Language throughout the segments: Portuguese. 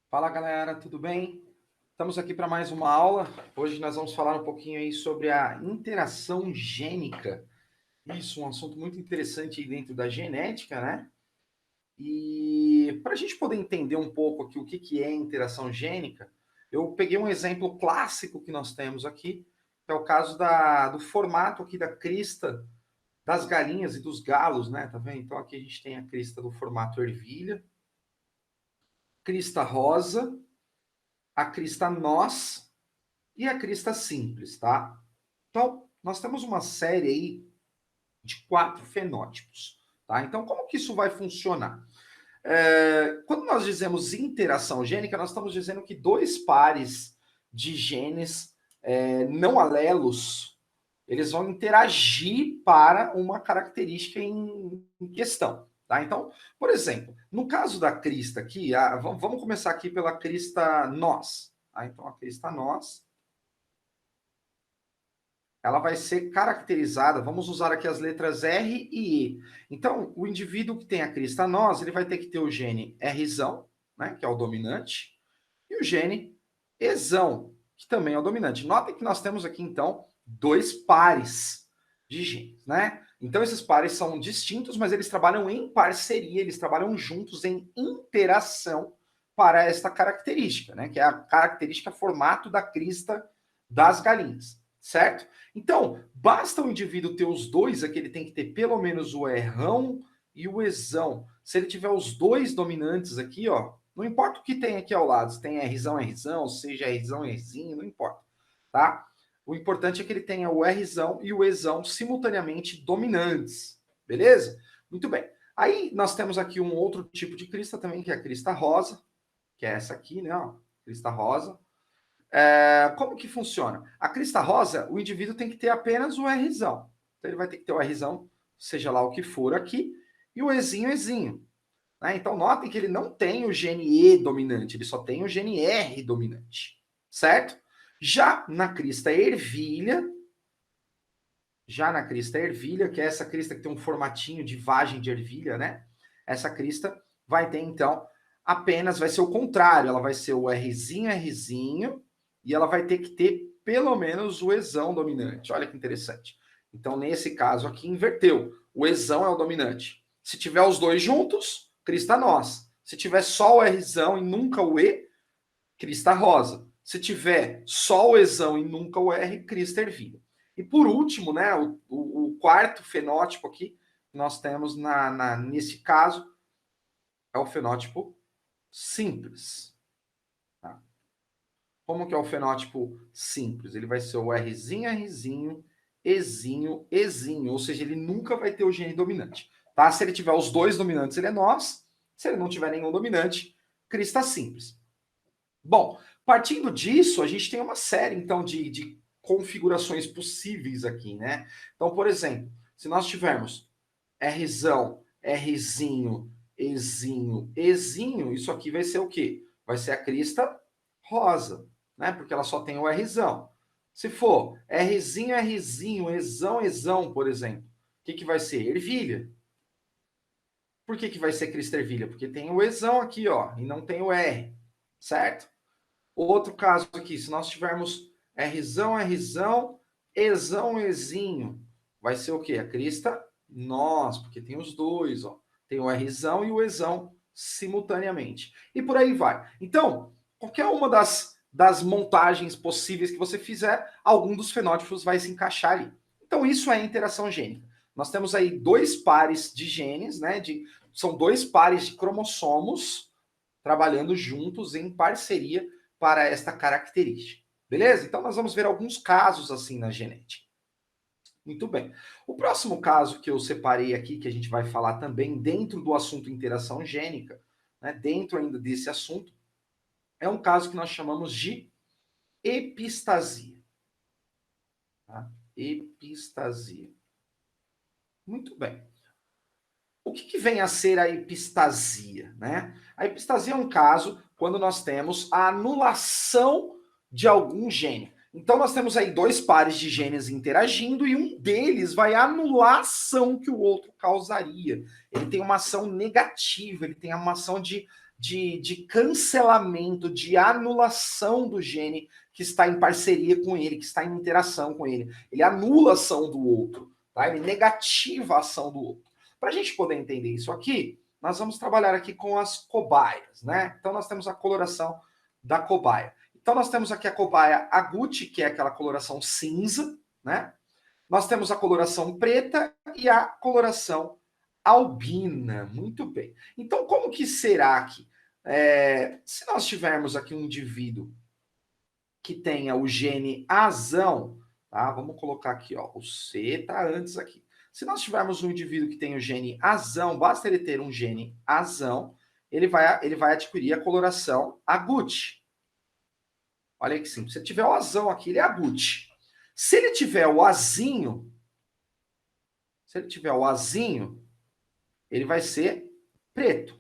Fala galera, tudo bem? Estamos aqui para mais uma aula. Hoje nós vamos falar um pouquinho aí sobre a interação gênica. Isso, um assunto muito interessante aí dentro da genética, né? E para a gente poder entender um pouco aqui o que é interação gênica, eu peguei um exemplo clássico que nós temos aqui, que é o caso do formato aqui da crista das galinhas e dos galos, né? Tá vendo? Então aqui a gente tem a crista do formato ervilha, crista rosa, a crista nós e a crista simples, tá? Então, nós temos uma série aí de 4 fenótipos, tá? Então, como que isso vai funcionar? Quando nós dizemos interação gênica, nós estamos dizendo que dois pares de genes não alelos, eles vão interagir para uma característica em questão, tá? Então, por exemplo, no caso da crista aqui, vamos começar aqui pela crista nós, tá? Então, a crista nós, ela vai ser caracterizada, vamos usar aqui as letras R e E. Então, o indivíduo que tem a crista nós, ele vai ter que ter o gene Rzão, né, que é o dominante, e o gene Ezão, que também é o dominante. Notem que nós temos aqui, então, dois pares de genes, né? Então, esses pares são distintos, mas eles trabalham em parceria, eles trabalham juntos em interação para esta característica, né? Que é a característica formato da crista das galinhas, certo? Então, basta o indivíduo ter os dois, aqui ele tem que ter pelo menos o Rão e o Ezão. Se ele tiver os dois dominantes aqui, ó, não importa o que tem aqui ao lado, se tem Rzão, Rzão, seja Rzão, Rzinho, não importa, tá? O importante é que ele tenha o Rzão e o Ezão simultaneamente dominantes, beleza? Muito bem. Aí nós temos aqui um outro tipo de crista também, que é a crista rosa, que é essa aqui, né? Ó, crista rosa. Como que funciona? A crista rosa, o indivíduo tem que ter apenas o Rzão. Então ele vai ter que ter o Rzão, seja lá o que for aqui, e o Ezinho, Ezinho. Né? Então, notem que ele não tem o gene E dominante, ele só tem o gene R dominante, certo? Já na crista ervilha, que é essa crista que tem um formatinho de vagem de ervilha, né? Essa crista vai ter, então, vai ser o contrário, ela vai ser o Rzinho, Rzinho, e ela vai ter que ter pelo menos o Ezão dominante. Olha que interessante. Então, nesse caso aqui, inverteu. O Ezão é o dominante. Se tiver os dois juntos, crista nós. Se tiver só o Rzão e nunca o E, crista rosa. Se tiver só o Ezão e nunca o R, crista ervilha. E por último, né, o quarto fenótipo aqui, nós temos nesse caso, é o fenótipo simples. Tá? Como que é o fenótipo simples? Ele vai ser o Rzinho, Rzinho, Ezinho, Ezinho, ou seja, ele nunca vai ter o gene dominante. Tá? Se ele tiver os dois dominantes, ele é nós. Se ele não tiver nenhum dominante, crista simples. Bom, partindo disso, a gente tem uma série, então, de configurações possíveis aqui, né? Então, por exemplo, se nós tivermos Rzão, Rzinho, Ezinho, Ezinho, isso aqui vai ser o quê? Vai ser a crista rosa, né? Porque ela só tem o Rzão. Se for Rzinho, Rzinho, Ezão, Ezão, por exemplo, o que vai ser? Ervilha. Por que vai ser crista ervilha? Porque tem o Ezão aqui, ó, e não tem o R, certo? Outro caso aqui, se nós tivermos Rzão, Rzão, Ezão, Ezinho, vai ser o quê? A crista nós, porque tem os dois, ó. Tem o Rzão e o Ezão simultaneamente. E por aí vai. Então, qualquer uma das montagens possíveis que você fizer, algum dos fenótipos vai se encaixar ali. Então, isso é interação gênica. Nós temos aí dois pares de genes, né? São dois pares de cromossomos trabalhando juntos em parceria para esta característica. Beleza? Então, nós vamos ver alguns casos assim na genética. Muito bem. O próximo caso que eu separei aqui, que a gente vai falar também dentro do assunto interação gênica, né, dentro ainda desse assunto, é um caso que nós chamamos de epistasia. Tá? Epistasia. Muito bem. O que vem a ser a epistasia? Né? A epistasia é um caso quando nós temos a anulação de algum gene. Então, nós temos aí dois pares de genes interagindo e um deles vai anular a ação que o outro causaria. Ele tem uma ação negativa, ele tem uma ação de de cancelamento, de anulação do gene que está em parceria com ele, que está em interação com ele. Ele anula a ação do outro, tá? Ele negativa a ação do outro. Para a gente poder entender isso aqui, nós vamos trabalhar aqui com as cobaias, né? Então nós temos a coloração da cobaia. Então nós temos aqui a cobaia agouti, que é aquela coloração cinza, né? Nós temos a coloração preta e a coloração albina. Muito bem. Então, como que será que, se nós tivermos aqui um indivíduo que tenha o gene azão, tá? Vamos colocar aqui, ó, o C está antes aqui. Se nós tivermos um indivíduo que tem o gene azão, basta ele ter um gene azão, ele vai adquirir a coloração agouti. Olha que simples. Se ele tiver o azão aqui, ele é agouti. Se ele tiver o azinho, ele vai ser preto.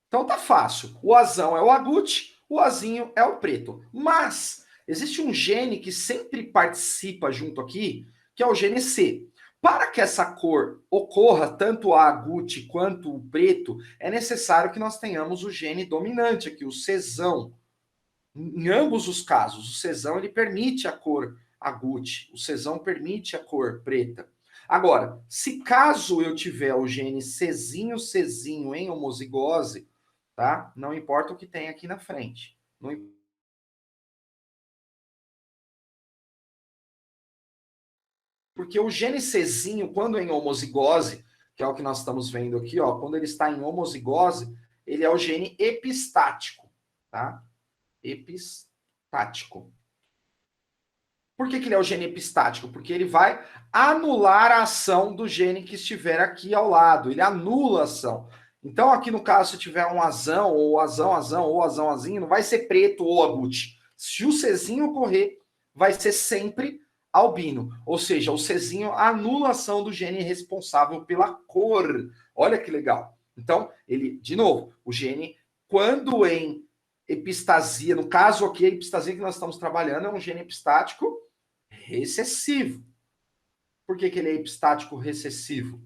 Então tá fácil. O azão é o agouti, o azinho é o preto. Mas existe um gene que sempre participa junto aqui, que é o gene C. Para que essa cor ocorra, tanto a agouti quanto o preto, é necessário que nós tenhamos o gene dominante aqui, o Czão. Em ambos os casos, o Czão ele permite a cor agouti, o Czão permite a cor preta. Agora, se caso eu tiver o gene Czinho em homozigose, tá? Não importa o que tem aqui na frente. Não... Porque o gene Czinho, quando em homozigose, que é o que nós estamos vendo aqui, ó, quando ele está em homozigose, ele é o gene epistático, tá? Epistático. Por que ele é o gene epistático? Porque ele vai anular a ação do gene que estiver aqui ao lado. Ele anula a ação. Então, aqui no caso, se tiver um azão, ou azinho, não vai ser preto ou agouti. Se o Czinho ocorrer, vai ser sempre albino. Ou seja, o Czinho anula a ação do gene responsável pela cor. Olha que legal. Então, ele, de novo, o gene, quando em epistasia, no caso aqui, a epistasia que nós estamos trabalhando é um gene epistático recessivo. Por que ele é epistático recessivo?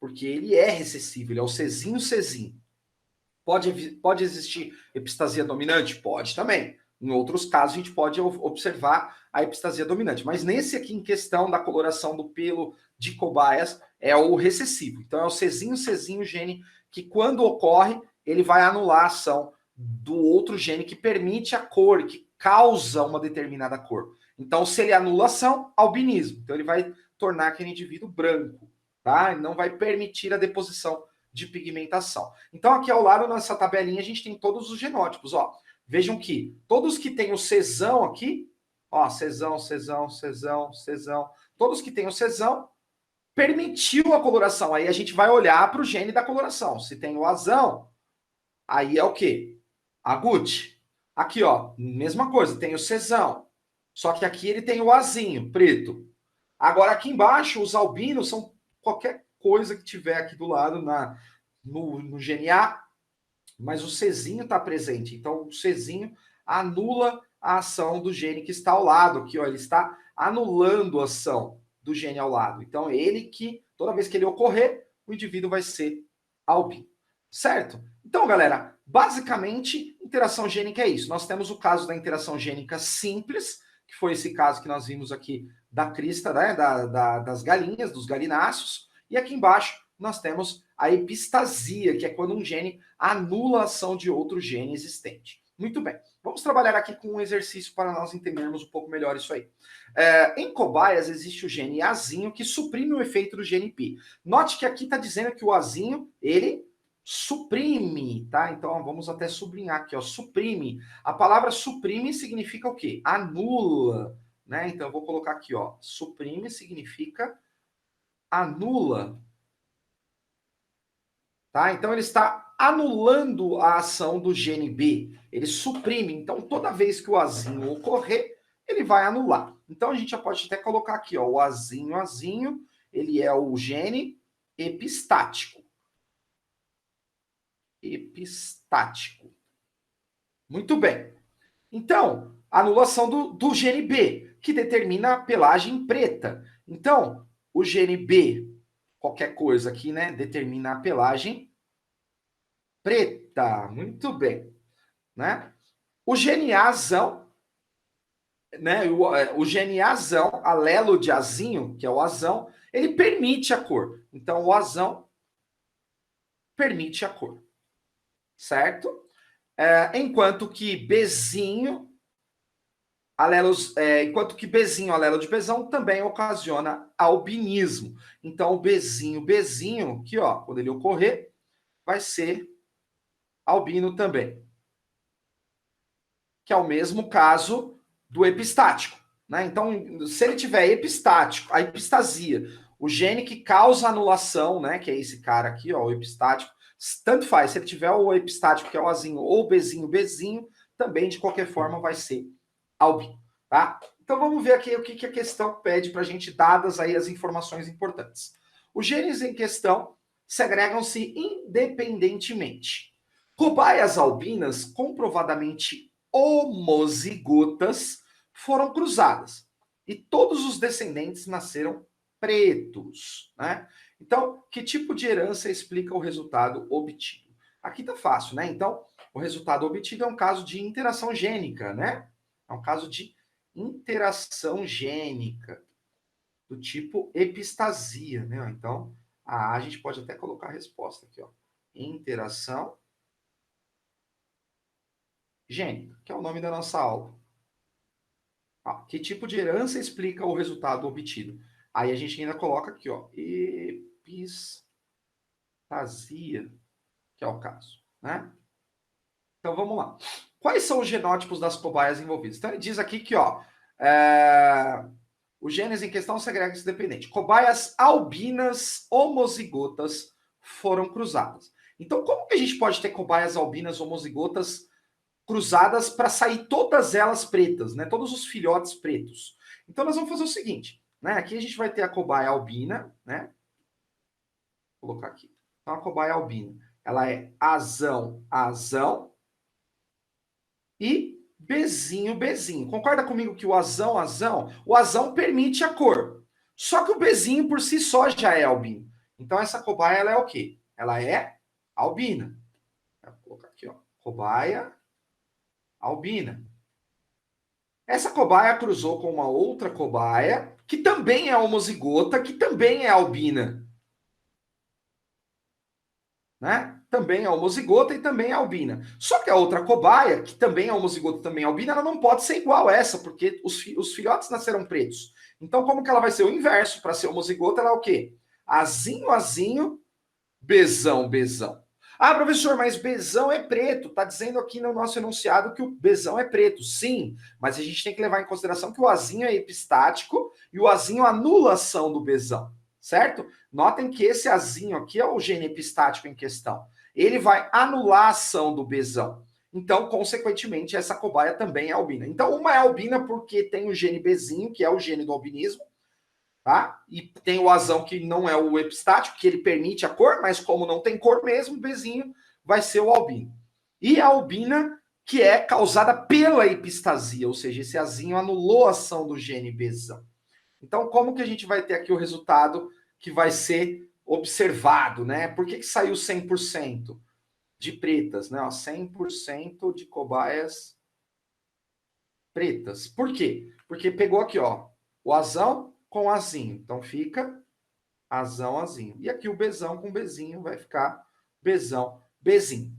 Porque ele é recessivo, ele é o Czinho. Pode existir epistasia dominante? Pode também. Em outros casos, a gente pode observar a epistasia dominante. Mas nesse aqui, em questão da coloração do pelo de cobaias, é o recessivo. Então, é o Czinho gene que, quando ocorre, ele vai anular a ação do outro gene que permite a cor, que causa uma determinada cor. Então, se ele anula a ação, albinismo. Então, ele vai tornar aquele indivíduo branco, tá? Ele não vai permitir a deposição de pigmentação. Então, aqui ao lado, nessa tabelinha, a gente tem todos os genótipos, ó. Vejam que todos que têm o Czão aqui, ó, Czão, todos que têm o Czão, permitiu a coloração. Aí a gente vai olhar para o gene da coloração. Se tem o azão, aí é o quê? Agouti. Aqui, ó, mesma coisa, tem o Czão. Só que aqui ele tem o azinho, preto. Agora, aqui embaixo, os albinos são qualquer coisa que tiver aqui do lado no gene A, mas o Czinho está presente. Então, o Czinho anula a ação do gene que está ao lado. Aqui, ó, ele está anulando a ação do gene ao lado. Então, ele que, toda vez que ele ocorrer, o indivíduo vai ser albino. Certo? Então, galera, basicamente, interação gênica é isso. Nós temos o caso da interação gênica simples, que foi esse caso que nós vimos aqui da crista, né, das galinhas, dos galináceos. E aqui embaixo nós temos a epistasia, que é quando um gene anula a ação de outro gene existente. Muito bem. Vamos trabalhar aqui com um exercício para nós entendermos um pouco melhor isso aí. Em cobaias existe o gene Azinho que suprime o efeito do gene P. Note que aqui está dizendo que o Azinho, ele suprime, tá? Então, vamos até sublinhar aqui, ó, suprime. A palavra suprime significa o quê? Anula, né? Então, eu vou colocar aqui, ó, suprime significa anula, tá? Então, ele está anulando a ação do gene B. Ele suprime. Então, toda vez que o azinho ocorrer, ele vai anular. Então, a gente já pode até colocar aqui, ó, o azinho, ele é o gene epistático. Epistático. Muito bem. Então, anulação do gene B, que determina a pelagem preta. Então, o gene B, qualquer coisa aqui, né, determina a pelagem preta. Muito bem, né? O gene azão, né? O gene azão, alelo de azinho, que é o azão, ele permite a cor. Então, o azão permite a cor, certo? Enquanto que bezinho, enquanto que bezinho, alelo de bezão, também ocasiona albinismo. Então, o bezinho, aqui, ó, quando ele ocorrer, vai ser albino também. Que é o mesmo caso do epistático, né? Então, se ele tiver epistático, a epistasia, o gene que causa anulação, né, que é esse cara aqui, ó, o epistático, tanto faz, se ele tiver o epistático, que é o azinho, ou o bezinho, também, de qualquer forma, vai ser albino, tá? Então, vamos ver aqui o que a questão pede para a gente, dadas aí as informações importantes. Os genes em questão segregam-se independentemente. Cobaias albinas comprovadamente homozigotas foram cruzadas e todos os descendentes nasceram pretos, né? Então, que tipo de herança explica o resultado obtido? Aqui tá fácil, né? Então, o resultado obtido é um caso de interação gênica, né? É um caso de interação gênica do tipo epistasia, né? Então, a gente pode até colocar a resposta aqui, ó. Interação gênica, que é o nome da nossa aula. Que tipo de herança explica o resultado obtido? Aí a gente ainda coloca aqui, ó, epistasia, que é o caso, né? Então vamos lá. Quais são os genótipos das cobaias envolvidas? Então ele diz aqui que, ó, os genes em questão segregam-se independente. Cobaias albinas homozigotas foram cruzadas. Então como que a gente pode ter cobaias albinas homozigotas cruzadas para sair todas elas pretas, né? Todos os filhotes pretos. Então nós vamos fazer o seguinte, né? Aqui a gente vai ter a cobaia albina, né? Vou colocar aqui. Então a cobaia albina, ela é azão e bezinho. Concorda comigo que o azão permite a cor. Só que o bezinho por si só já é albino. Então essa cobaia ela é o quê? Ela é albina. Vou colocar aqui, ó. Cobaia albina. Essa cobaia cruzou com uma outra cobaia, que também é homozigota, que também é albina. Né? Também é homozigota e também é albina. Só que a outra cobaia, que também é homozigota e também é albina, ela não pode ser igual a essa, porque os filhotes nasceram pretos. Então, como que ela vai ser o inverso? Para ser homozigota, ela é o quê? Azinho, bezão. Ah, professor, mas bezão é preto. Está dizendo aqui no nosso enunciado que o bezão é preto. Sim, mas a gente tem que levar em consideração que o azinho é epistático e o azinho anula a ação do bezão, certo? Notem que esse azinho aqui é o gene epistático em questão. Ele vai anular a ação do bezão. Então, consequentemente, essa cobaia também é albina. Então, uma é albina porque tem o gene bezinho, que é o gene do albinismo, tá? E tem o azão que não é o epistático, que ele permite a cor, mas como não tem cor mesmo, o bezinho vai ser o albino. E a albina, que é causada pela epistasia, ou seja, esse azinho anulou a ação do gene bezão. Então, como que a gente vai ter aqui o resultado que vai ser observado, né? Por que saiu 100% de pretas, né? 100% de cobaias pretas. Por quê? Porque pegou aqui, ó, o azão com azinho. Então fica azinho. E aqui o bezão com bezinho vai ficar bezinho.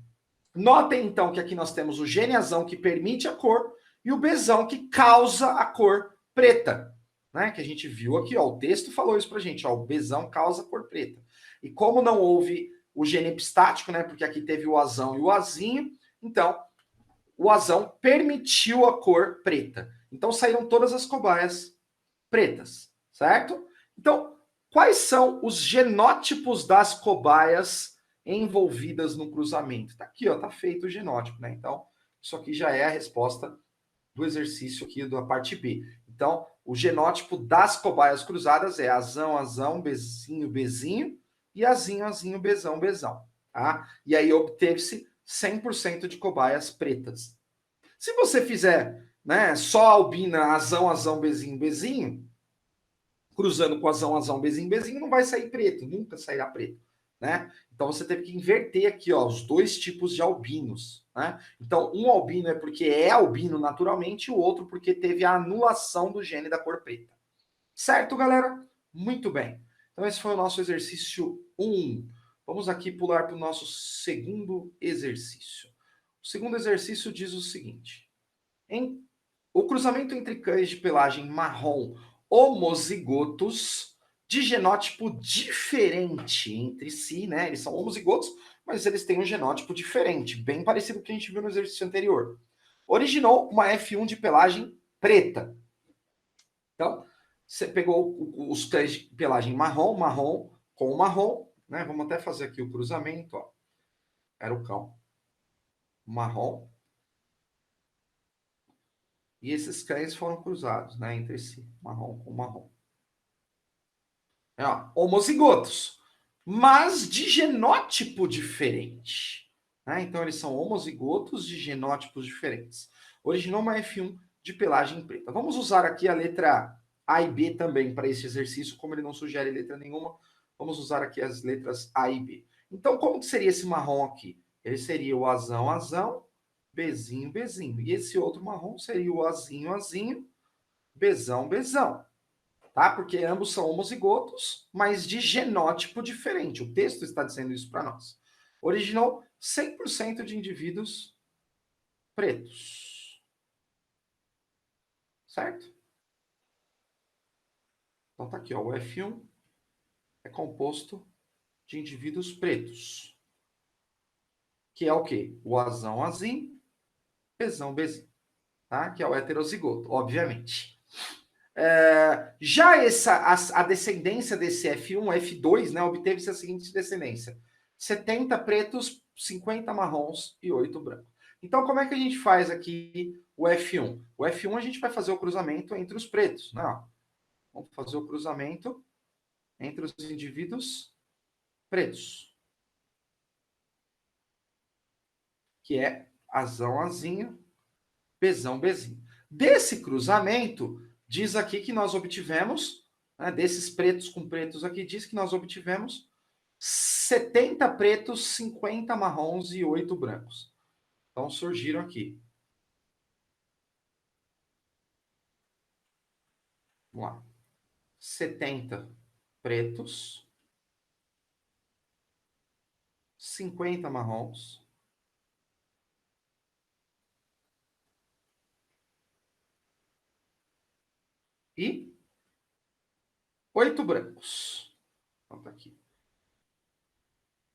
Notem então que aqui nós temos o gene azão que permite a cor e o bezão que causa a cor preta, né? Que a gente viu aqui, ó, o texto falou isso pra gente, ó, o bezão causa a cor preta. E como não houve o gene epistático, né? Porque aqui teve o azão e o azinho, então o azão permitiu a cor preta. Então saíram todas as cobaias pretas, certo? Então, quais são os genótipos das cobaias envolvidas no cruzamento? Tá aqui, ó, tá feito o genótipo, né? Então, isso aqui já é a resposta do exercício aqui da parte B. Então, o genótipo das cobaias cruzadas é azão, bezinho e azinho, bezão. Tá? E aí obteve-se 100% de cobaias pretas. Se você fizer, né, só albina, azão, bezinho, cruzando com azão, bezinho, não vai sair preto, nunca sairá preto. né? Então você teve que inverter aqui, ó, os dois tipos de albinos, né? Então um albino é porque é albino naturalmente e o outro porque teve a anulação do gene da cor preta. Certo, galera? Muito bem. Então esse foi o nosso exercício 1. Vamos aqui pular para o nosso segundo exercício. O segundo exercício diz o seguinte: o cruzamento entre cães de pelagem marrom homozigotos de genótipo diferente entre si, né? Eles são homozigotos, mas eles têm um genótipo diferente, bem parecido com o que a gente viu no exercício anterior. Originou uma F1 de pelagem preta. Então, você pegou os cães de pelagem marrom, marrom com marrom, né? Vamos até fazer aqui o cruzamento, ó. Era o cão marrom. E esses cães foram cruzados, né, entre si, marrom com marrom. Ó, homozigotos, mas de genótipo diferente. Né? Então, eles são homozigotos de genótipos diferentes. Originou uma F1 de pelagem preta. Vamos usar aqui a letra A e B também para esse exercício, como ele não sugere letra nenhuma, vamos usar aqui as letras A e B. Então, como que seria esse marrom aqui? Ele seria o azão, azão, Bzinho, Bzinho. E esse outro marrom seria o azinho, azinho, Bzão, Bzão. Tá? Porque ambos são homozigotos, mas de genótipo diferente. O texto está dizendo isso para nós. Originou 100% de indivíduos pretos. Certo? Então tá aqui, ó, o F1 é composto de indivíduos pretos. Que é o quê? O azão, azinho, Bzão, Bzinho. Tá? Que é o heterozigoto, obviamente. Já a descendência desse F1, F2, né, obteve-se a seguinte descendência: 70 pretos, 50 marrons e 8 brancos. Então, como é que a gente faz aqui o F1? O F1 a gente vai fazer o cruzamento entre os pretos, né? Vamos fazer o cruzamento entre os indivíduos pretos, que é azão, azinho, Bzão, Bzinho. Desse cruzamento, diz aqui que nós obtivemos, né, desses pretos com pretos aqui, diz que nós obtivemos 70 pretos, 50 marrons e 8 brancos. Então surgiram aqui. Vamos lá. 70 pretos, 50 marrons e 8 brancos. Então tá aqui.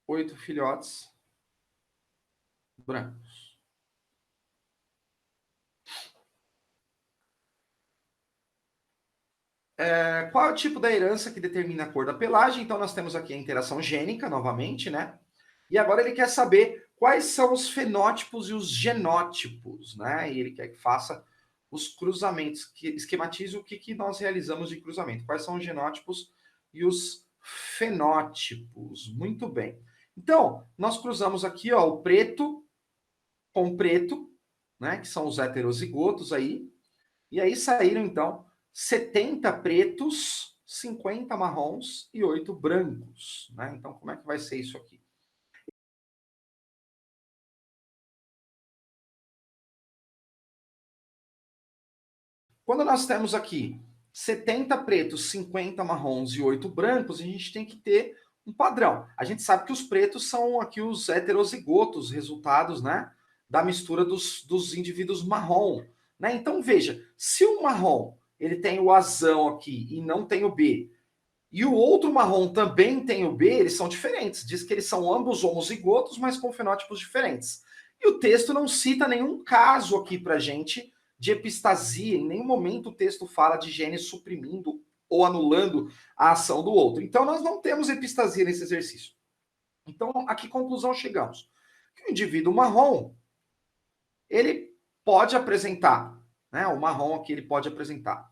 8 filhotes brancos. Qual é o tipo da herança que determina a cor da pelagem? Então nós temos aqui a interação gênica, novamente, né? E agora ele quer saber quais são os fenótipos e os genótipos, né? E ele quer que faça os cruzamentos, que esquematize o que nós realizamos de cruzamento. Quais são os genótipos e os fenótipos. Muito bem. Então, nós cruzamos aqui, ó, o preto com preto, né? Que são os heterozigotos aí. E aí saíram, então, 70 pretos, 50 marrons e 8 brancos, né? Então, como é que vai ser isso aqui? Quando nós temos aqui 70 pretos, 50 marrons e 8 brancos, a gente tem que ter um padrão. A gente sabe que os pretos são aqui os heterozigotos, resultados, né, da mistura dos indivíduos marrom. Né? Então, veja, se o marrom ele tem o azão aqui e não tem o B, e o outro marrom também tem o B, eles são diferentes. Diz que eles são ambos homozigotos, mas com fenótipos diferentes. E o texto não cita nenhum caso aqui para gente de epistasia. Em nenhum momento o texto fala de gene suprimindo ou anulando a ação do outro. Então nós não temos epistasia nesse exercício. Então, a que conclusão chegamos? Que o indivíduo marrom, ele pode apresentar, né? O marrom aqui ele pode apresentar